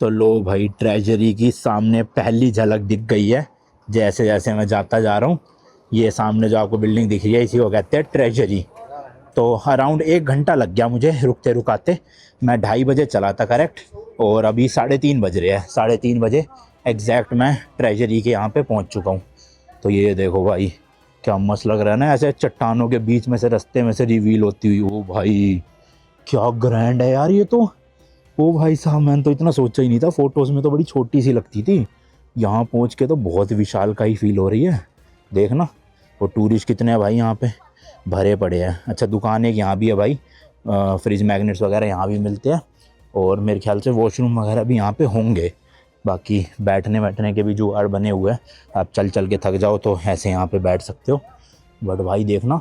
तो लो भाई, ट्रेजरी की सामने पहली झलक दिख गई है। जैसे जैसे मैं जाता जा रहा हूँ, ये सामने जो आपको बिल्डिंग दिख रही है, इसी को कहते हैं ट्रेजरी। तो अराउंड 1 घंटा लग गया मुझे रुकते रुकाते। मैं 2:30 बजे चला था करेक्ट, और अभी 3:30 बज रहे हैं। 3:30 बजे एग्जैक्ट मैं ट्रेजरी के यहाँ पे पहुँच चुका हूँ। तो ये देखो भाई, क्या मस्त लग रहा है ना, ऐसे चट्टानों के बीच में से रास्ते में से रिवील होती हुई। ओ भाई, क्या ग्रैंड है यार ये तो। ओ भाई साहब, मैंने तो इतना सोचा ही नहीं था। फोटोज़ में तो बड़ी छोटी सी लगती थी, यहाँ पहुँच के तो बहुत विशाल का ही फील हो रही है। देखना वो टूरिस्ट कितने हैं भाई, यहाँ पे भरे पड़े हैं। अच्छा, दुकान एक यहाँ भी है भाई, फ्रिज मैग्नेट्स वगैरह यहाँ भी मिलते हैं, और मेरे ख्याल से वॉशरूम वगैरह भी यहाँ पे होंगे। बाकी बैठने बैठने के भी जुगाड़ बने हुए हैं, आप चल चल के थक जाओ तो ऐसे यहाँ पे बैठ सकते हो। बट भाई देखना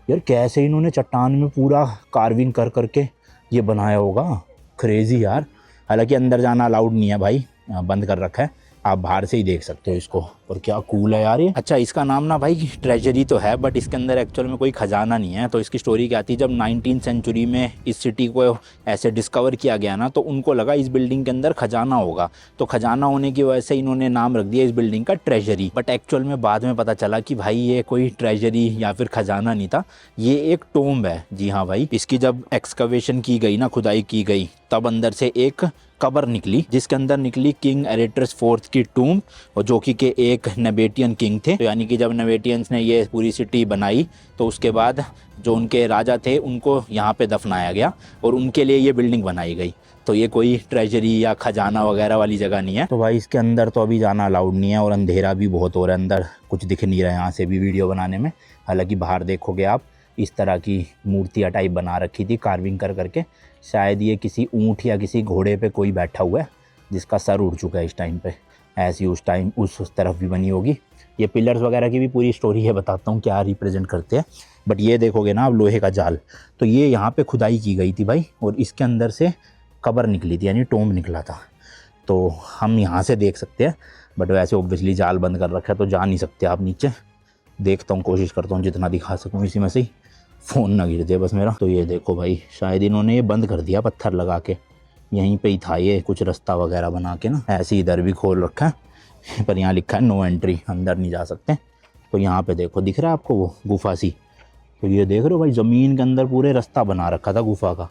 यार, कैसे इन्होंने चट्टान में पूरा कार्विंग कर करके ये बनाया होगा। क्रेजी यार। हालांकि अंदर जाना अलाउड नहीं है भाई, बंद कर रखा है, आप बाहर से ही देख सकते हो इसको। और क्या कूल है यार ये। अच्छा, इसका नाम ना भाई ट्रेजरी तो है, बट इसके अंदर एक्चुअल में कोई खजाना नहीं है। तो इसकी स्टोरी क्या थी, जब 19वीं सेंचुरी में इस सिटी को ऐसे डिस्कवर किया गया ना, तो उनको लगा इस बिल्डिंग के अंदर खजाना होगा। तो खजाना होने की वजह से इन्होंने नाम रख दिया इस बिल्डिंग का ट्रेजरी। बट एक्चुअल में बाद में पता चला कि भाई ये कोई ट्रेजरी या फिर खजाना नहीं था, ये एक टोम्ब है। जी हाँ भाई, इसकी जब एक्सकवेशन की गई ना, खुदाई की गई, तब अंदर से एक कबर निकली, जिसके अंदर निकली किंग एरेटस IV की टूम, और जो कि के एक नेबेटियन किंग थे। तो यानी कि जब नेबेटियंस ने ये पूरी सिटी बनाई, तो उसके बाद जो उनके राजा थे उनको यहाँ पे दफनाया गया, और उनके लिए ये बिल्डिंग बनाई गई। तो ये कोई ट्रेजरी या खजाना वगैरह वाली जगह नहीं है। तो भाई इसके अंदर तो अभी जाना अलाउड नहीं है, और अंधेरा भी बहुत हो रहा है, अंदर कुछ दिख नहीं रहा है यहाँ से भी वीडियो बनाने में। हालांकि बाहर देखोगे आप, इस तरह की मूर्तियाँ टाइप बना रखी थी कार्विंग कर करके। शायद ये किसी ऊँट या किसी घोड़े पे कोई बैठा हुआ है जिसका सर उड़ चुका है इस टाइम पे। ऐसी उस टाइम उस तरफ भी बनी होगी। ये पिलर्स वगैरह की भी पूरी स्टोरी है, बताता हूँ क्या रिप्रेजेंट करते हैं। बट ये देखोगे ना आप, लोहे का जाल, तो ये यहाँ पे खुदाई की गई थी भाई, और इसके अंदर से कबर निकली थी, यानी टोम्ब निकला था। तो हम यहाँ से देख सकते हैं, बट वैसे ओब्वियसली जाल बंद कर रखा है तो जा नहीं सकते आप नीचे। देखता हूँ, कोशिश करता हूँ जितना दिखा सकूँ इसी में से ही, फ़ोन ना गिर जाए बस मेरा। तो ये देखो भाई, शायद इन्होंने ये बंद कर दिया पत्थर लगा के, यहीं पे ही था ये कुछ रास्ता वगैरह बना के ना, ऐसे इधर भी खोल रखा है, पर यहाँ लिखा है नो एंट्री, अंदर नहीं जा सकते। तो यहाँ पे देखो, दिख रहा है आपको वो गुफा सी, तो ये देख रहे हो भाई, ज़मीन के अंदर पूरे रास्ता बना रखा था गुफा का।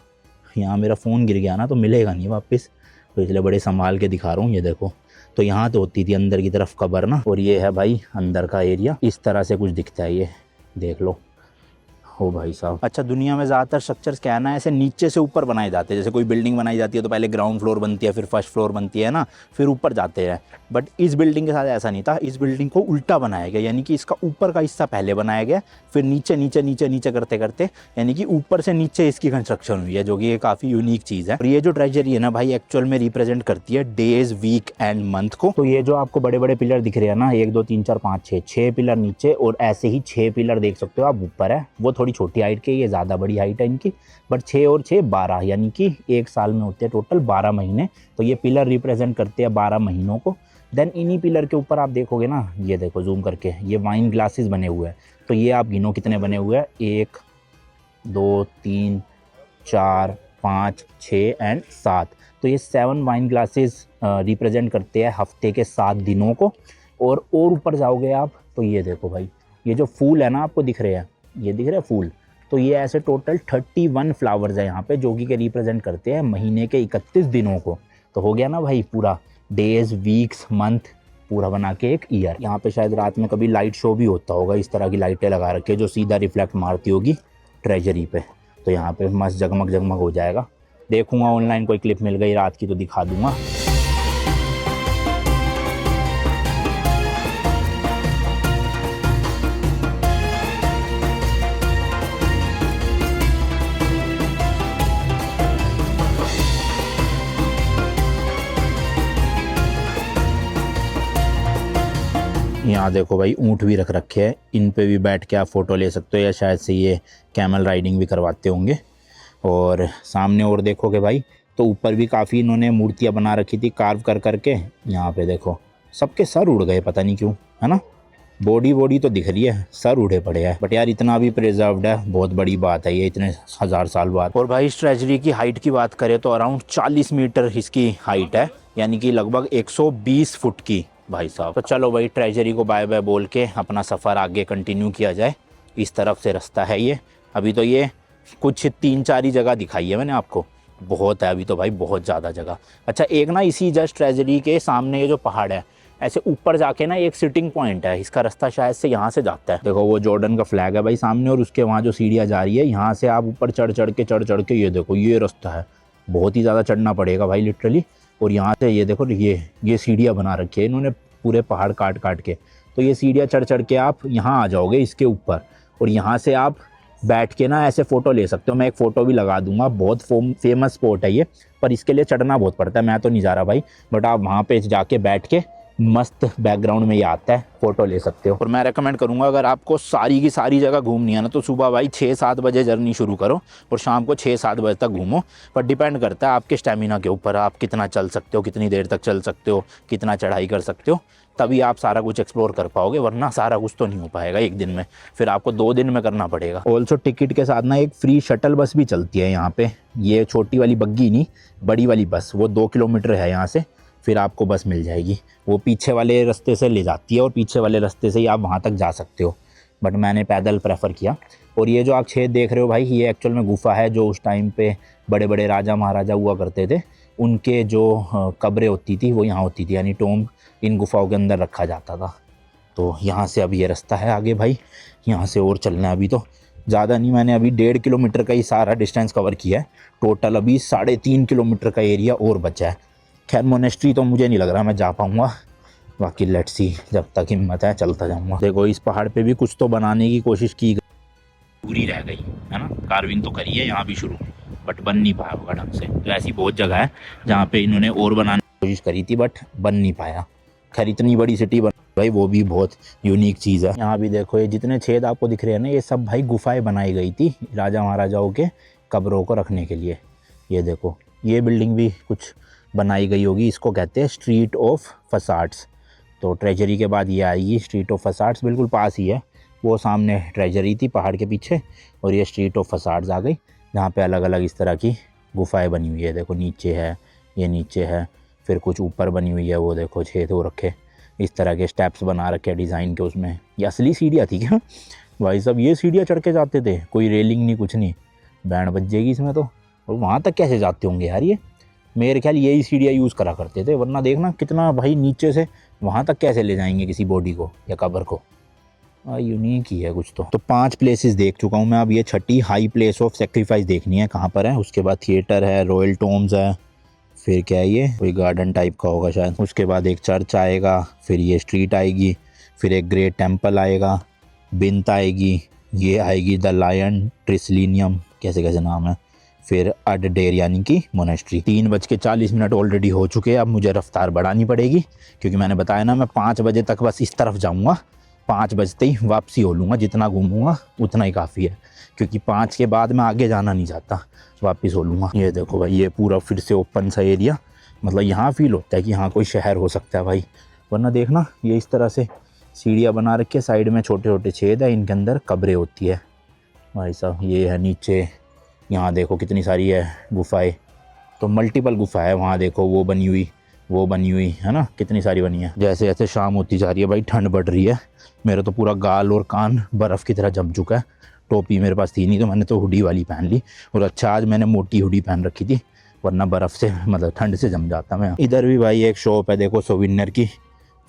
यहाँ मेरा फ़ोन गिर गया ना तो मिलेगा नहीं वापस, तो इसलिए बड़े संभाल के दिखा रहा हूँ। ये देखो, तो यहाँ तो होती थी अंदर की तरफ कबर ना, और ये है भाई अंदर का एरिया, इस तरह से कुछ दिखता है, ये देख लो। हो भाई साहब। अच्छा, दुनिया में ज़्यादातर स्ट्रक्चर्स क्या है ना, ऐसे नीचे से ऊपर बनाए जाते हैं। जैसे कोई बिल्डिंग बनाई जाती है तो पहले ग्राउंड फ्लोर बनती है, फिर फर्स्ट फ्लोर बनती है ना, फिर ऊपर जाते हैं। बट इस बिल्डिंग के साथ ऐसा नहीं था, इस बिल्डिंग को उल्टा बनाया गया, यानी कि इसका ऊपर का हिस्सा पहले बनाया गया, फिर नीचे नीचे नीचे नीचे करते करते, यानी कि ऊपर से नीचे इसकी कंस्ट्रक्शन हुई है, जो कि ये काफ़ी यूनिक चीज़ है। और ये जो ट्रेजरी है ना भाई, एक्चुअल में रिप्रेजेंट करती है डेज, वीक एंड मंथ को। तो ये जो आपको बड़े बड़े पिलर दिख रहे हैं ना, 1 2 3 4 5 6, 6 पिलर नीचे, और ऐसे ही 6 पिलर देख सकते हो आप ऊपर है। वो थोड़ी छोटी हाइट के, ये ज़्यादा बड़ी हाइट है इनकी, बट 6 और 6 12, यानी कि एक साल में होते हैं टोटल 12 महीने। तो ये पिलर रिप्रेजेंट करते हैं 12 महीनों को। देन इन्हीं पिलर के ऊपर आप देखोगे ना, ये देखो जूम करके, ये वाइन ग्लासेस बने हुए हैं। तो ये आप गिनो कितने बने हुए हैं, 1 2 3 4 5 6 एंड 7। तो ये 7 वाइन ग्लासेस रिप्रेजेंट करते हैं हफ्ते के 7 दिनों को। और ऊपर जाओगे आप तो ये देखो भाई, ये जो फूल है ना आपको दिख रहे हैं, ये दिख रहे हैं फूल, तो ये ऐसे टोटल 31 फ्लावर्स है यहाँ पे, जो कि रिप्रेजेंट करते हैं महीने के 31 दिनों को। तो हो गया ना भाई पूरा, डेज, वीक्स, मंथ, पूरा बना के एक ईयर। यहाँ पे शायद रात में कभी लाइट शो भी होता होगा, इस तरह की लाइटें लगा रखी है जो सीधा रिफ्लेक्ट मारती होगी ट्रेजरी पे। तो यहाँ पे मस्त जगमग जगमग हो जाएगा। देखूंगा ऑनलाइन कोई क्लिप मिल गई रात की तो दिखा दूंगा। यहाँ देखो भाई, ऊँट भी रख रखे हैं, इन पे भी बैठ के आप फ़ोटो ले सकते हो, या शायद से ये कैमल राइडिंग भी करवाते होंगे। और सामने और देखोगे भाई, तो ऊपर भी काफ़ी इन्होंने मूर्तियाँ बना रखी थी कार्व कर करके। यहाँ पे देखो, सबके सर उड़ गए, पता नहीं क्यों, है ना। बॉडी तो दिख रही है, सर उड़े पड़े हैं, बट यार इतना भी प्रिजर्व्ड है, बहुत बड़ी बात है ये, इतने 1000 साल बाद। और भाई इस ट्रेजरी की हाइट की बात करें तो अराउंड 40 मीटर इसकी हाइट है। यानी कि लगभग 120 फुट की भाई साहब। तो चलो भाई ट्रेजरी को बाय बाय बोल के अपना सफ़र आगे कंटिन्यू किया जाए। इस तरफ से रास्ता है ये। अभी तो ये कुछ 3-4 ही जगह दिखाई है मैंने आपको, बहुत है अभी तो भाई, बहुत ज़्यादा जगह। अच्छा एक ना इसी जस्ट ट्रेजरी के सामने ये जो पहाड़ है, ऐसे ऊपर जाके ना एक सिटिंग पॉइंट है, इसका रास्ता शायद से यहाँ से जाता है। देखो वो जॉर्डन का फ्लैग है भाई सामने, और उसके वहाँ जो सीढ़ियाँ जा रही है, यहाँ से आप ऊपर चढ़ चढ़ के ये देखो ये रास्ता है। बहुत ही ज़्यादा चढ़ना पड़ेगा भाई लिटरली। और यहाँ से ये देखो ये सीढ़ियाँ बना रखी है इन्होंने पूरे पहाड़ काट के। तो ये सीढ़ियाँ चढ़ के आप यहाँ आ जाओगे इसके ऊपर, और यहाँ से आप बैठ के ना ऐसे फ़ोटो ले सकते हो। मैं एक फ़ोटो भी लगा दूंगा, बहुत फेमस स्पॉट है ये, पर इसके लिए चढ़ना बहुत पड़ता है। मैं तो नहीं जा रहा भाई, बट आप वहाँ पे जाके बैठ के मस्त बैकग्राउंड में ये आता है, फ़ोटो ले सकते हो। और मैं रेकमेंड करूँगा अगर आपको सारी की सारी जगह घूमनी है ना, तो सुबह भाई 6-7 बजे जर्नी शुरू करो और शाम को 6-7 बजे तक घूमो। पर डिपेंड करता है आपके स्टेमिना के ऊपर, आप कितना चल सकते हो, कितनी देर तक चल सकते हो, कितना चढ़ाई कर सकते हो, तभी आप सारा कुछ एक्सप्लोर कर पाओगे। वरना सारा कुछ तो नहीं हो पाएगा एक दिन में, फिर आपको 2 दिन में करना पड़ेगा। ऑल्सो टिकट के साथ ना एक फ्री शटल बस भी चलती है यहाँ पे। ये छोटी वाली बग्गी नहीं, बड़ी वाली बस, वो 2 किलोमीटर है यहाँ से, फिर आपको बस मिल जाएगी। वो पीछे वाले रास्ते से ले जाती है और पीछे वाले रास्ते से ही आप वहाँ तक जा सकते हो, बट मैंने पैदल प्रेफर किया। और ये जो आप छेद देख रहे हो भाई, ये एक्चुअल में गुफा है जो उस टाइम पे बड़े बड़े राजा महाराजा हुआ करते थे, उनके जो कब्रें होती थी वो यहाँ होती थी, यानी टोम्ब इन गुफाओं के अंदर रखा जाता था। तो यहाँ से अब ये रास्ता है आगे भाई, यहाँ से और चलना है। अभी तो ज़्यादा नहीं, मैंने अभी 1.5 किलोमीटर का ही सारा डिस्टेंस कवर किया है, टोटल अभी 3.5 किलोमीटर का एरिया और बचा है। खैर मोनेस्ट्री तो मुझे नहीं लग रहा मैं जा पाऊँगा, बाकी लेट्स सी, जब तक हिम्मत है चलता जाऊँगा। देखो इस पहाड़ पे भी कुछ तो बनाने की कोशिश की गई, पूरी रह गई है ना, कार्विंग तो करी है यहाँ भी शुरू, बट बन नहीं पाया होगा ढंग से। तो ऐसी बहुत जगह है जहाँ पे इन्होंने और बनाने की कोशिश करी थी बट बन नहीं पाया। खैर इतनी बड़ी सिटी बन भाई, वो भी बहुत यूनिक चीज़ है। यहाँ भी देखो ये जितने छेद आपको दिख रहे हैं ना, ये सब भाई गुफाएं बनाई गई थी राजा महाराजाओं के कब्रों को रखने के लिए। ये देखो ये बिल्डिंग भी कुछ बनाई गई होगी, इसको कहते हैं स्ट्रीट ऑफ फसाड्स। तो ट्रेजरी के बाद ये आएगी स्ट्रीट ऑफ फसाड्स, बिल्कुल पास ही है। वो सामने ट्रेजरी थी पहाड़ के पीछे, और ये स्ट्रीट ऑफ फसाड्स आ गई, जहाँ पे अलग अलग इस तरह की गुफाएं बनी हुई है। देखो नीचे है, ये नीचे है, फिर कुछ ऊपर बनी हुई है, वो देखो छेद हो रखे, इस तरह के स्टेप्स बना रखे डिज़ाइन के उसमें। ये असली सीढ़ियाँ थी क्या भाई साहब? ये सीढ़ियाँ चढ़ के जाते थे, कोई रेलिंग नहीं कुछ नहीं, बैंड बज जाएगी इसमें तो। और वहाँ तक कैसे जाते होंगे यार ये? मेरे ख्याल यही सीढ़ियाँ यूज़ करा करते थे, वरना देखना कितना भाई नीचे से वहाँ तक कैसे ले जाएंगे किसी बॉडी को या कब्र को। यूनिक ही है कुछ तो 5 प्लेसेस देख चुका हूँ मैं, अब ये 6ठी हाई प्लेस ऑफ सेक्रीफाइस देखनी है कहाँ पर है। उसके बाद थिएटर है, रॉयल टॉम्स है, फिर क्या है ये कोई गार्डन टाइप का होगा शायद, उसके बाद एक चर्च आएगा, फिर ये स्ट्रीट आएगी, फिर एक ग्रेट टेम्पल आएगा, बिंत आएगी, ये आएगी द लायन ट्रिसलिनियम, कैसे कैसे नाम है, फिर अडेर यानी कि मोनेस्ट्री। 3:40 ऑलरेडी हो चुके हैं। अब मुझे रफ्तार बढ़ानी पड़ेगी, क्योंकि मैंने बताया ना मैं 5 बजे तक बस इस तरफ जाऊँगा, 5 बजते ही वापसी हो लूँगा, जितना घूमूंगा उतना ही काफ़ी है, क्योंकि 5 के बाद मैं आगे जाना नहीं चाहता, वापस हो लूँगा। ये देखो भाई ये पूरा फिर से ओपन सा एरिया, मतलब यहाँ फील होता है कि यहाँ कोई शहर हो सकता है भाई। वरना देखना ये इस तरह से सीढ़ियाँ बना रखी है, साइड में छोटे छोटे छेद है, इनके अंदर कब्रें होती है भाई साहब। ये है नीचे, यहाँ देखो कितनी सारी है गुफाएँ, तो मल्टीपल गुफा है वहाँ, देखो वो बनी हुई है ना, कितनी सारी बनी है। जैसे जैसे शाम होती जा रही है भाई ठंड बढ़ रही है, मेरा तो पूरा गाल और कान बर्फ़ की तरह जम चुका है। टोपी मेरे पास थी नहीं, तो मैंने तो हुडी वाली पहन ली, और अच्छा आज मैंने मोटी हुडी पहन रखी थी, वरना बर्फ़ से मतलब ठंड से जम जाता मैं। इधर भी भाई एक शॉप है देखो सोविनियर की,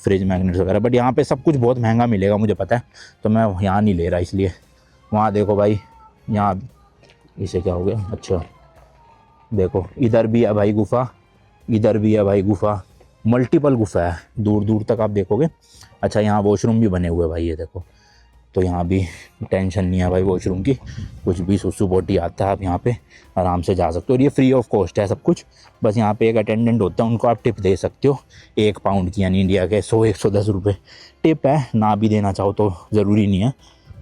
फ्रिज मैग्नेट्स वगैरह, बट यहाँ पे सब कुछ बहुत महंगा मिलेगा मुझे पता है, तो मैं यहाँ नहीं ले रहा इसलिए। वहाँ देखो भाई, यहाँ इसे क्या हो गया, अच्छा देखो इधर भी है भाई गुफा, इधर भी है भाई गुफा, मल्टीपल गुफा है दूर दूर तक आप देखोगे। अच्छा यहाँ वॉशरूम भी बने हुए भाई, ये देखो, तो यहाँ भी टेंशन नहीं है भाई वॉशरूम की, कुछ भी सुसु बोटी आता है आप यहाँ पे आराम से जा सकते हो, और ये फ्री ऑफ कॉस्ट है सब कुछ। बस यहाँ पे एक अटेंडेंट होता है, उनको आप टिप दे सकते हो, 1 पाउंड की, यानी इंडिया के 100-110 रुपये टिप है। ना भी देना चाहो तो ज़रूरी नहीं है,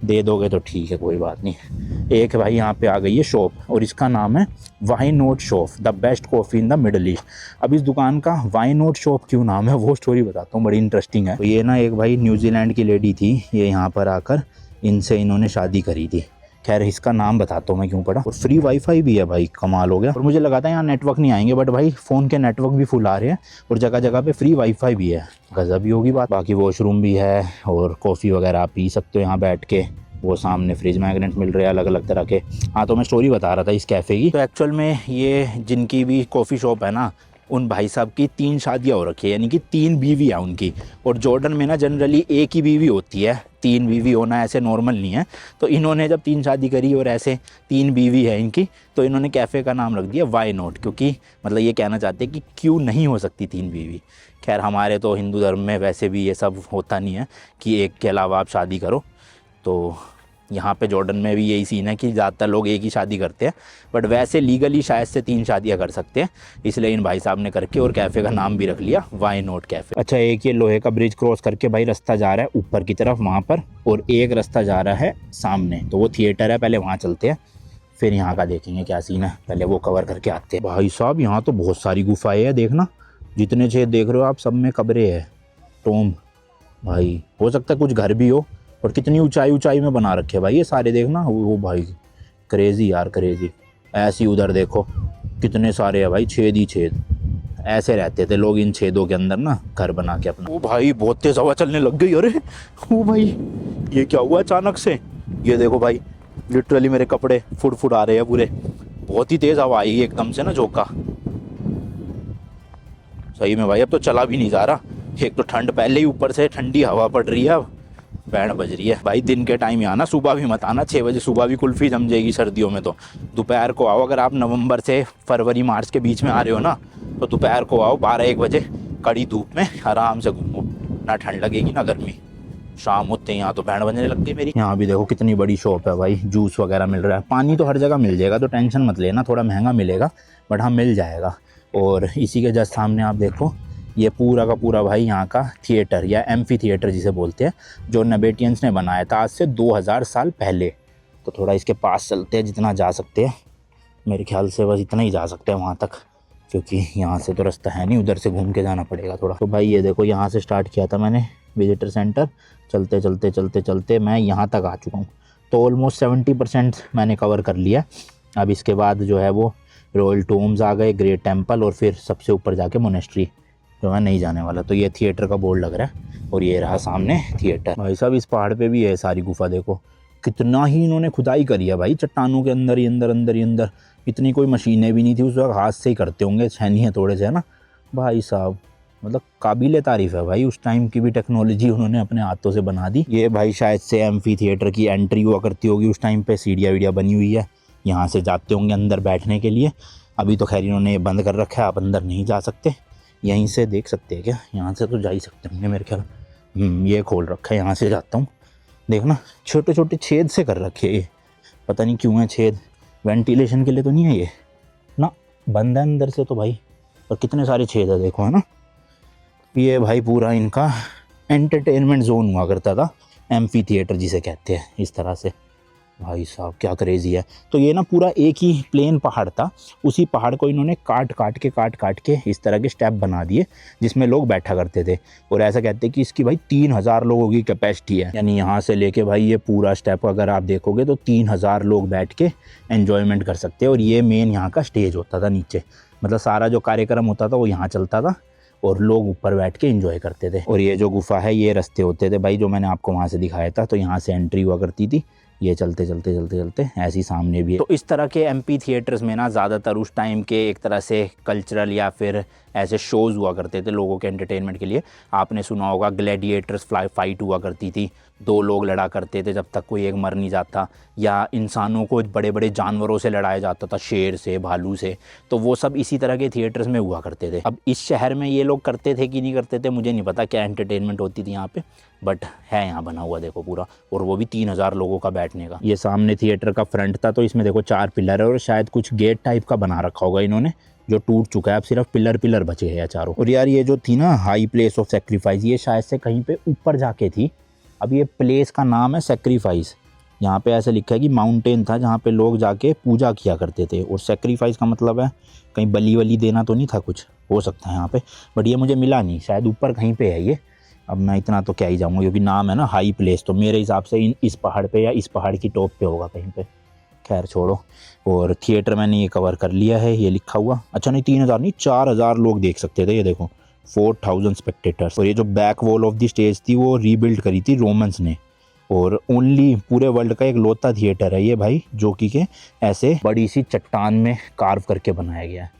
दे दोगे तो ठीक है, कोई बात नहीं। एक भाई यहाँ पे आ गई है शॉप, और इसका नाम है why not shop, the best coffee in the Middle East. अब इस दुकान का वाई नोट शॉप क्यों नाम है वो स्टोरी बताता हूँ, बड़ी इंटरेस्टिंग है। तो ये ना एक भाई न्यूजीलैंड की लेडी थी, ये यहाँ पर आकर इनसे इन्होंने शादी करी थी, खैर इसका नाम बताता हूँ मैं क्यों पड़ा। और फ्री वाईफाई भी है भाई, कमाल हो गया। और मुझे लगा था यहाँ नेटवर्क नहीं आएंगे, बट भाई फ़ोन के नेटवर्क भी फुल आ रहे हैं और जगह जगह पे फ्री वाईफाई भी है। गज़ब ही होगी बात। बाकी वॉशरूम भी है और कॉफ़ी वगैरह आप पी सकते हो यहाँ बैठ के। वो सामने फ्रिज मैग्नेट मिल रहे हैं अलग अलग तरह के। हाँ, तो मैं स्टोरी बता रहा था इस कैफ़े की। तो एक्चुअल में ये जिनकी भी कॉफ़ी शॉप है ना, उन भाई साहब की 3 शादियाँ हो रखी है, यानी कि 3 बीवी है उनकी। और जॉर्डन में ना जनरली एक ही बीवी होती है, 3 बीवी होना ऐसे नॉर्मल नहीं है। तो इन्होंने जब 3 शादी करी और ऐसे 3 बीवी है इनकी, तो इन्होंने कैफ़े का नाम रख दिया वाई नॉट, क्योंकि मतलब ये कहना चाहते हैं कि क्यों नहीं हो सकती 3 बीवी। खैर हमारे तो हिंदू धर्म में वैसे भी ये सब होता नहीं है कि एक के अलावा आप शादी करो। तो यहाँ पे जॉर्डन में भी यही सीन है कि ज़्यादातर लोग एक ही शादी करते हैं, बट वैसे लीगली शायद से 3 शादियाँ कर सकते हैं। इसलिए इन भाई साहब ने करके और कैफ़े का नाम भी रख लिया वाई नॉट कैफ़े। अच्छा, एक ये लोहे का ब्रिज क्रॉस करके भाई रास्ता जा रहा है ऊपर की तरफ वहाँ पर, और एक रास्ता जा रहा है सामने, तो वो थिएटर है, पहले वहाँ चलते हैं फिर यहाँ का देखेंगे क्या सीन है, पहले वो कवर करके आते हैं। भाई साहब यहाँ तो बहुत सारी गुफाएँ हैं, देखना जितने छेद देख रहे हो आप, सब में कब्रें हैं, टोम। भाई हो सकता है कुछ घर भी हो, और कितनी ऊंचाई में बना रखे भाई ये सारे, देखना वो भाई क्रेजी यार, क्रेजी। ऐसी उधर देखो कितने सारे है भाई, छेद ही छेद। ऐसे रहते थे लोग इन छेदों के अंदर ना घर बना के अपना। वो भाई बहुत तेज हवा चलने लग गई। अरे वो भाई ये क्या हुआ अचानक से, ये देखो भाई लिटरली मेरे कपड़े फुट आ रहे हैं पूरे। बहुत ही तेज हवा आई एकदम से ना, झोंका सही में भाई। अब तो चला भी नहीं जा रहा, एक तो ठंड पहले ही, ऊपर से ठंडी हवा पड़ रही है, अब बैंड बज रही है। भाई दिन के टाइम ही आना, सुबह भी मत आना, 6 बजे सुबह भी कुल्फ़ी जम जाएगी सर्दियों में। तो दोपहर को आओ, अगर आप नवंबर से फरवरी मार्च के बीच में आ रहे हो ना, तो दोपहर को आओ 12-1 बजे, कड़ी धूप में आराम से घूमो, ना ठंड लगेगी ना गर्मी। शाम होते यहाँ तो बैंड बजने लग गई मेरी। यहाँ भी देखो कितनी बड़ी शॉप है भाई, जूस वगैरह मिल रहा है। पानी तो हर जगह मिल जाएगा, तो टेंशन मत लेना, थोड़ा महंगा मिलेगा बट हाँ मिल जाएगा। और इसी के जस्ट सामने आप देखो, ये पूरा का पूरा भाई यहाँ का थिएटर या एम्फी थिएटर जिसे बोलते हैं, जो नेबेटियंस ने बनाया था आज से 2000 साल पहले। तो थोड़ा इसके पास चलते हैं जितना जा सकते हैं, मेरे ख्याल से बस इतना ही जा सकते हैं वहाँ तक, क्योंकि यहाँ से तो रास्ता है नहीं, उधर से घूम के जाना पड़ेगा थोड़ा। तो भाई ये देखो यहाँ से स्टार्ट किया था मैंने विजिटर सेंटर, चलते चलते चलते चलते मैं यहाँ तक आ चुका हूँ। तो ऑलमोस्ट 70% मैंने कवर कर लिया। अब इसके बाद जो है वो रॉयल टोम्स आ गए, ग्रेट टेम्पल, और फिर सबसे ऊपर जाके मोनेस्ट्री जो है नहीं जाने वाला। तो ये थिएटर का बोर्ड लग रहा है और ये रहा सामने थिएटर। भाई साहब इस पहाड़ पे भी है सारी गुफा, देखो कितना ही इन्होंने खुदाई करी है भाई, चट्टानों के अंदर ही अंदर। इतनी कोई मशीनें भी नहीं थी उस वक्त, हाथ से ही करते होंगे, छेनी है थोड़े से है ना भाई साहब। मतलब काबिल तारीफ़ है भाई, उस टाइम की भी टेक्नोलॉजी उन्होंने अपने हाथों से बना दी। ये भाई शायद से एम्फी थिएटर की एंट्री हुआ करती होगी उस टाइम पे, सीढ़ियाँ वीडिया बनी हुई है, यहाँ से जाते होंगे अंदर बैठने के लिए। अभी तो खैर इन्होंने बंद कर रखा है, आप अंदर नहीं जा सकते। यहीं से देख सकते हैं क्या, यहाँ से तो जा ही सकते होंगे मेरे ख्याल। ये खोल रखा है, यहाँ से जाता हूँ। देखना छोटे छोटे छेद से कर रखे हैं ये, पता नहीं क्यों है छेद, वेंटिलेशन के लिए तो नहीं है ये ना, बंद है अंदर से तो भाई। और कितने सारे छेद है देखो, है ना। ये भाई पूरा इनका एंटरटेनमेंट जोन हुआ करता था, एम्फी थिएटर जिसे कहते हैं, इस तरह से। भाई साहब क्या क्रेजी है। तो ये ना पूरा एक ही प्लेन पहाड़ था, उसी पहाड़ को इन्होंने काट के इस तरह के स्टेप बना दिए जिसमें लोग बैठा करते थे। और ऐसा कहते हैं कि इसकी भाई 3000 लोगों की कैपेसिटी है, यानी यहाँ से लेके भाई ये पूरा स्टेप अगर आप देखोगे तो 3000 लोग बैठ के एन्जॉयमेंट कर सकते हैं। और ये मेन यहाँ का स्टेज होता था नीचे, मतलब सारा जो कार्यक्रम होता था वो यहाँ चलता था और लोग ऊपर बैठ के एंजॉय करते थे। और ये जो गुफा है, ये रास्ते होते थे भाई जो मैंने आपको वहाँ से दिखाया था, तो यहाँ से एंट्री हुआ करती थी। ये चलते चलते ऐसे ही सामने भी है। तो इस तरह के एम्पी थिएटर्स में ना ज़्यादातर उस टाइम के एक तरह से कल्चरल या फिर ऐसे शोज़ हुआ करते थे लोगों के एंटरटेनमेंट के लिए। आपने सुना होगा ग्लैडिएटर्स फाइट हुआ करती थी, 2 लोग लड़ा करते थे जब तक कोई एक मर नहीं जाता, या इंसानों को बड़े बड़े जानवरों से लड़ाया जाता था, शेर से, भालू से। तो वो सब इसी तरह के थिएटर्स में हुआ करते थे। अब इस शहर में ये लोग करते थे कि नहीं करते थे मुझे नहीं पता, क्या एंटरटेनमेंट होती थी यहाँ पे, बट है यहाँ बना हुआ देखो पूरा, और वो भी 3000 लोगों का बैठने का। ये सामने थिएटर का फ्रंट था, तो इसमें देखो 4 पिलर है और शायद कुछ गेट टाइप का बना रखा होगा इन्होंने, जो टूट चुका है, अब सिर्फ पिलर बचे हैं चारों। और यार ये जो थी ना हाई प्लेस ऑफ सेक्रीफाइस, ये शायद से कहीं पे ऊपर जाके थी। अब ये प्लेस का नाम है सेक्रीफाइस, यहाँ पे ऐसे लिखा है कि माउंटेन था जहाँ पे लोग जाके पूजा किया करते थे। और सेक्रीफाइस का मतलब है कहीं बलि वली देना तो नहीं था, कुछ हो सकता है यहाँ पे, बट ये मुझे मिला नहीं, शायद ऊपर कहीं पे है ये। अब मैं इतना तो क्या ही जाऊँगा, क्योंकि नाम है ना हाई प्लेस, तो मेरे हिसाब से इस पहाड़ पे या इस पहाड़ की टॉप पे होगा कहीं पे। खैर छोड़ो। और थिएटर मैंने ये कवर कर लिया है, ये लिखा हुआ। अच्छा नहीं, 3000 नहीं, 4000 लोग देख सकते थे, ये देखो 4000 स्पेक्टेटर्स। और ये जो back wall of the stage थी वो रीबिल्ड करी थी रोमन्स ने, और ओनली पूरे वर्ल्ड का एक लौता थिएटर है ये भाई, जो कि के ऐसे बड़ी सी चट्टान में कार्व करके बनाया गया है।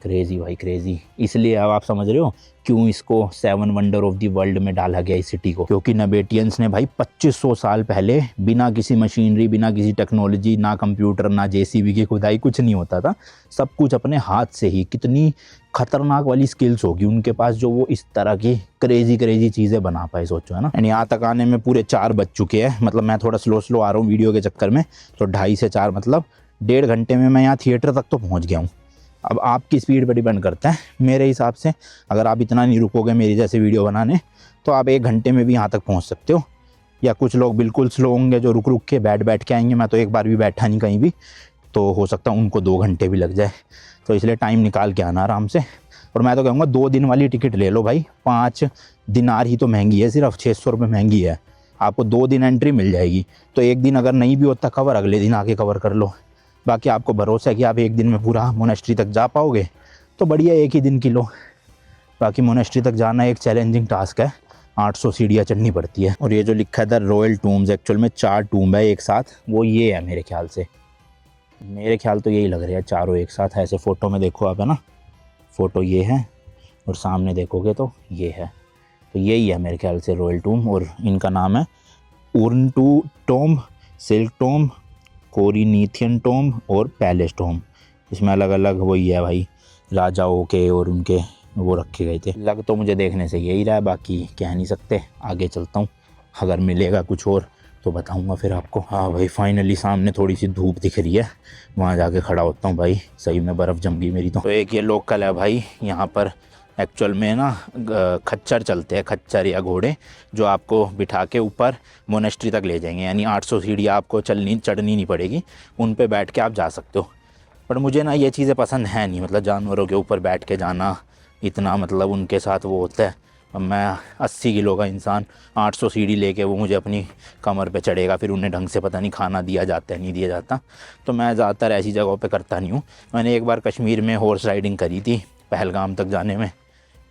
क्रेजी भाई क्रेजी। इसलिए अब आप समझ रहे हो क्यों इसको 7 वंडर ऑफ द वर्ल्ड में डाला गया इस सिटी को, क्योंकि नबेटियंस ने भाई 2500 साल पहले बिना किसी मशीनरी, बिना किसी टेक्नोलॉजी, ना कंप्यूटर, ना जेसीबी की खुदाई, कुछ नहीं होता था, सब कुछ अपने हाथ से ही। कितनी खतरनाक वाली स्किल्स होगी उनके पास जो वो इस तरह की क्रेजी चीज़ें बना पाए, सोचो, है ना। एंड यहाँ तक आने में पूरे 4 बज चुके हैं, मतलब मैं थोड़ा स्लो आ रहा हूँ वीडियो के चक्कर में, तो 2.5 से 4 मतलब 1.5 घंटे में मैं यहाँ थिएटर तक तो पहुँच गया हूँ। अब आपकी स्पीड पर डिपेंड करता है। मेरे हिसाब से अगर आप इतना नहीं रुकोगे मेरी जैसे वीडियो बनाने, तो आप 1 घंटे में भी यहाँ तक पहुँच सकते हो। या कुछ लोग बिल्कुल स्लो होंगे जो रुक के बैठ के आएंगे, मैं तो एक बार भी बैठा नहीं कहीं भी, तो हो सकता है उनको 2 घंटे भी लग जाए। तो इसलिए टाइम निकाल के आना आराम से। और मैं तो कहूँगा 2 दिन वाली टिकट ले लो भाई, 5 दिनार ही तो महंगी है, सिर्फ 600 रुपये महंगी है। आपको 2 दिन एंट्री मिल जाएगी, तो एक दिन अगर नहीं भी होता कवर, अगले दिन आके कवर कर लो। बाकी आपको भरोसा है कि आप एक दिन में पूरा मोनेस्ट्री तक जा पाओगे, तो बढ़िया, एक ही दिन की लो। बाकी मोनेस्ट्री तक जाना एक चैलेंजिंग टास्क है, 800 सीढ़ियाँ चढ़नी पड़ती है। और ये जो लिखा है द रॉयल टूम्स, एक्चुअल में 4 टूम्ब है एक साथ, वो ये है मेरे ख्याल से। मेरे ख्याल तो यही लग रहा है, चारों एक साथ है। ऐसे फ़ोटो में देखो आप, है ना, फ़ोटो ये है और सामने देखोगे तो ये है, तो यही है मेरे ख्याल से रॉयल टूम्ब। और इनका नाम है उर्नटू टोम्ब, सिल्क टोम्ब, कोरिनीथियन टोम्ब और पैलेस टोम्ब। इसमें अलग अलग वही है भाई, राजाओं के और उनके वो रखे गए थे। लग तो मुझे देखने से यही रहा है, बाकी कह नहीं सकते। आगे चलता हूँ, अगर मिलेगा कुछ और तो बताऊंगा फिर आपको। हाँ भाई, फाइनली सामने थोड़ी सी धूप दिख रही है, वहाँ जाके खड़ा होता हूँ भाई। सही में बर्फ़ जम गई मेरी तो एक ये लोकल है भाई यहाँ पर। एक्चुअल में ना खच्चर चलते हैं, खच्चर या घोड़े, जो आपको बिठा के ऊपर मोनेस्ट्री तक ले जाएंगे। यानी 800 सीढ़ियाँ आपको चढ़नी नहीं पड़ेगी, उन पे बैठ के आप जा सकते हो। पर मुझे ना ये चीज़ें पसंद है नहीं, मतलब जानवरों के ऊपर बैठ के जाना इतना, मतलब उनके साथ वो होता है। अब मैं 80 किलो का इंसान 800 सीढ़ी लेके वो मुझे अपनी कमर पे चढ़ेगा, फिर उन्हें ढंग से पता नहीं खाना दिया जाता है नहीं दिया जाता। तो मैं ज़्यादातर ऐसी जगहों पे करता नहीं हूँ। मैंने एक बार कश्मीर में हॉर्स राइडिंग करी थी पहलगाम तक जाने में,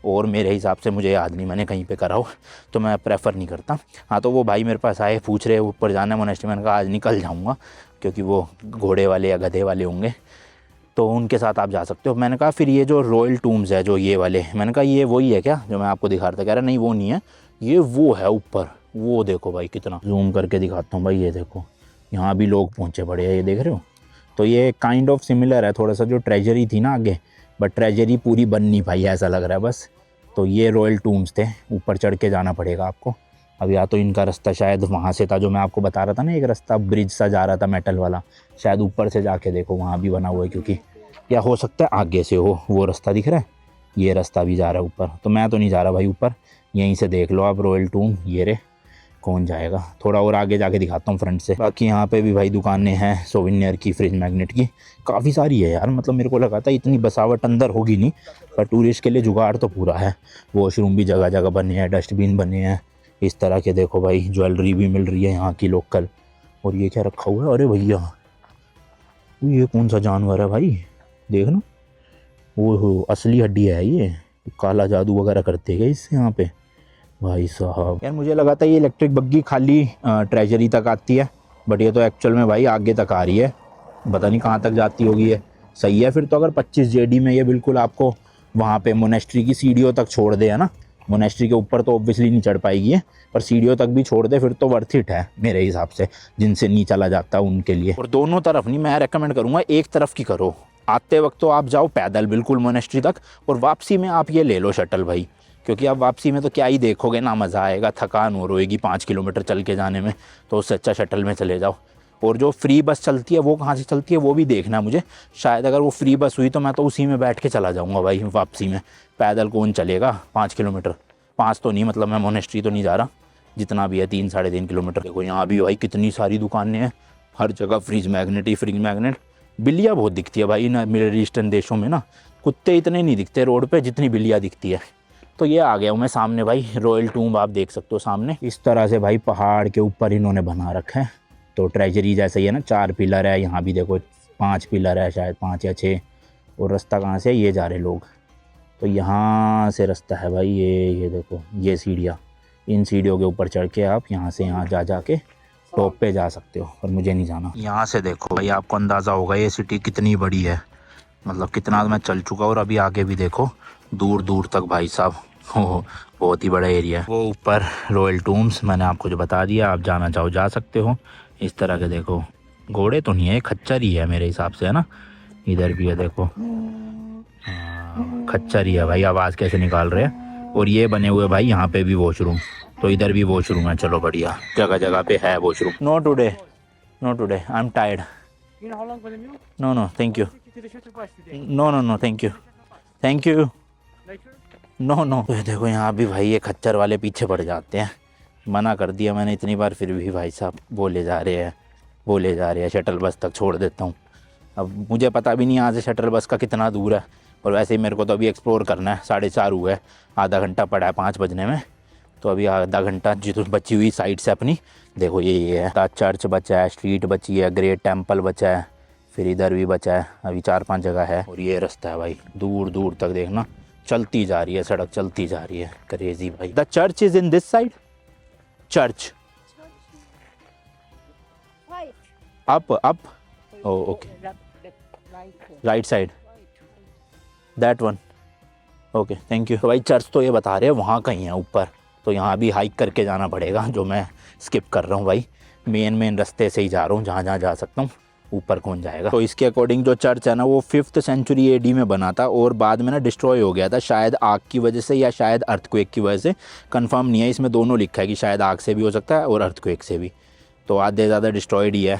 और मेरे हिसाब से मुझे याद नहीं मैंने कहीं पे करा हो, तो मैं प्रेफर नहीं करता। हाँ, तो वो भाई मेरे पास आए, पूछ रहे ऊपर जाना है मोनेस्ट्री। मैंने कहा आज निकल जाऊँगा, क्योंकि वो घोड़े वाले या गधे वाले होंगे, तो उनके साथ आप जा सकते हो। मैंने कहा फिर ये जो रॉयल टूम्स है जो ये वाले, मैंने कहा ये वही है क्या जो मैं आपको दिखा रहा था? कह रहा नहीं वो नहीं है, ये वो है ऊपर, वो देखो भाई कितना जूम करके दिखाता हूँ भाई, ये देखो यहाँ भी लोग पहुँचे पड़े हैं, ये देख रहे हो। तो ये काइंड ऑफ सिमिलर है थोड़ा सा, जो ट्रेजरी थी ना आगे, बट ट्रेजरी पूरी बन नहीं पाई ऐसा लग रहा है बस। तो ये रॉयल टूम्स थे, ऊपर चढ़ के जाना पड़ेगा आपको। अब या तो इनका रास्ता शायद वहाँ से था, जो मैं आपको बता रहा था ना, एक रास्ता ब्रिज सा जा रहा था मेटल वाला, शायद ऊपर से जाके देखो वहाँ भी बना हुआ है, क्योंकि या हो सकता है आगे से हो, वो रास्ता दिख रहा है, ये रास्ता भी जा रहा है ऊपर। तो मैं तो नहीं जा रहा भाई ऊपर, यहीं से देख लो आप रॉयल टूम्ब, ये रे। कौन जाएगा? थोड़ा और आगे जाके दिखाता हूँ फ्रंट से। बाकी यहाँ पे भी भाई दुकानें हैं सोविनियर की, फ्रिज मैग्नेट की, काफ़ी सारी है यार। मतलब मेरे को लगा था इतनी बसावट अंदर होगी नहीं, पर टूरिस्ट के लिए जुगाड़ तो पूरा है। वॉशरूम भी जगह जगह बने हैं, डस्टबिन बने हैं इस तरह के। देखो भाई ज्वेलरी भी मिल रही है यहाँ की लोकल। और ये क्या रखा हुआ है? अरे भैया ये कौन सा जानवर है भाई, देख ना, वो असली हड्डी है ये। काला जादू वगैरह करते हैं इससे यहाँ पे भाई साहब। यार मुझे लगा था ये इलेक्ट्रिक बग्गी खाली ट्रेजरी तक आती है, बट ये तो एक्चुअल में भाई आगे तक आ रही है, पता नहीं कहाँ तक जाती होगी ये। सही है फिर तो, अगर 25 जेडी में ये बिल्कुल आपको वहाँ पे मोनेस्ट्री की सीढ़ियों तक छोड़ दे, है ना। मोनेस्ट्री के ऊपर तो ऑब्वियसली नहीं चढ़ पाएगी ये, पर सीढ़ियों तक भी छोड़ दे, फिर तो वर्थ इट है मेरे हिसाब से, जिनसे नहीं चला जाता उनके लिए। और दोनों तरफ नहीं, मैं रेकमेंड करूँगा एक तरफ की करो। आते वक्त तो आप जाओ पैदल बिल्कुल मोनेस्ट्री तक, और वापसी में आप ये ले लो शटल भाई, क्योंकि आप वापसी में तो क्या ही देखोगे ना, मज़ा आएगा, थकान हो रोएगी 5 किलोमीटर चल के जाने में, तो उससे अच्छा शटल में चले जाओ। और जो फ्री बस चलती है वो कहाँ से चलती है वो भी देखना मुझे, शायद अगर वो फ्री बस हुई तो मैं तो उसी में बैठ के चला जाऊँगा भाई वापसी में। पैदल कौन चलेगा 5 किलोमीटर, 5 तो नहीं, मतलब मैं मोनेस्ट्री तो नहीं जा रहा, जितना भी है 3-3.5 किलोमीटर। देखो यहाँ भी भाई कितनी सारी दुकानें हैं, हर जगह फ्रिज मैग्नेट ही फ्रिज मैग्नेट। बिल्लियाँ बहुत दिखती है भाई ना मिडल ईस्टर्न देशों में ना, कुत्ते इतने नहीं दिखते रोड पे जितनी बिल्लियाँ दिखती है। तो ये आ गया हूँ मैं सामने भाई, रॉयल टूम्ब आप देख सकते हो सामने। इस तरह से भाई पहाड़ के ऊपर इन्होंने बना रखा है। तो ट्रेजरी जैसे ही है ना, 4 पिलर है, यहाँ भी देखो 5 पिलर है, शायद 5 या 6। और रास्ता कहाँ से है, ये जा रहे लोग। तो यहाँ से रास्ता है भाई, ये देखो ये सीढ़ियाँ, इन सीढ़ियों के ऊपर चढ़ के आप यहाँ से यहाँ जा के टॉप पे जा सकते हो, और मुझे नहीं जाना। यहाँ से देखो भाई, आपको अंदाज़ा होगा ये सिटी कितनी बड़ी है, मतलब कितना मैं चल चुका। और अभी आगे भी देखो दूर दूर तक भाई साहब, हो बहुत ही बड़ा एरिया है। वो ऊपर रॉयल टूम्स मैंने आपको जो बता दिया, आप जाना चाहो जा सकते हो। इस तरह के देखो, घोड़े तो नहीं है, खच्चर ही है मेरे हिसाब से, है ना। इधर भी है देखो, खच्चर ही है भाई, आवाज़ कैसे निकाल रहे हैं। और ये बने हुए भाई यहाँ पे भी वॉशरूम, तो इधर भी वॉशरूम है। चलो बढ़िया, जगह जगह पे है washroom. No today, no today, I am tired. No no thank you, no no no thank you, thank you, no no. तो देखो यहाँ भी भाई ये खच्चर वाले पीछे पड़ जाते हैं। मना कर दिया मैंने इतनी बार, फिर भी भाई साहब बोले जा रहे हैं। शटल बस तक छोड़ देता हूँ। अब मुझे पता भी नहीं यहाँ से शटल बस का कितना दूर है, और वैसे ही मेरे को तो अभी एक्सप्लोर करना है। 4:30 हुआ है, आधा घंटा पड़ा है 5 बजने में। तो अभी आधा घंटा जो बची हुई साइड से अपनी, देखो ये है चर्च बचा है, स्ट्रीट बची है, ग्रेट टेम्पल बचा है, फिर इधर भी बचा है। अभी 4-5 जगह है। और ये रास्ता है भाई, दूर दूर तक देखना, चलती जा रही है सड़क, चलती जा रही है। क्रेजी भाई। The church is in this side, church up okay, right side, that one, okay thank you. तो भाई चर्च तो ये बता रहे हैं वहाँ कहीं है ऊपर, तो यहाँ भी हाइक करके जाना पड़ेगा, जो मैं स्किप कर रहा हूँ भाई। मेन रास्ते से ही जा रहा हूँ, जहाँ जा सकता हूँ। ऊपर कौन जाएगा। तो इसके अकॉर्डिंग जो चर्च है ना, वो 5th सेंचुरी AD में बना था, और बाद में ना डिस्ट्रॉय हो गया था, शायद आग की वजह से या शायद अर्थक्वेक की वजह से, कंफर्म नहीं है। इसमें दोनों लिखा है कि शायद आग से भी हो सकता है और अर्थक्वेक से भी। तो आधे ज़्यादा डिस्ट्रॉयड ही है,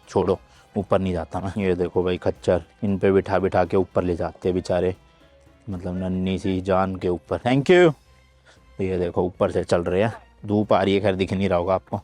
छोड़ो, ऊपर नहीं जाता मैं। ये देखो भाई खच्चर, इन पे बिठा के ऊपर ले जाते हैं बेचारे, मतलब नन्ही सी जान के ऊपर। Thank you. तो ये देखो ऊपर से चल रहे हैं, धूप आ रही है, खैर दिख नहीं रहा होगा आपको।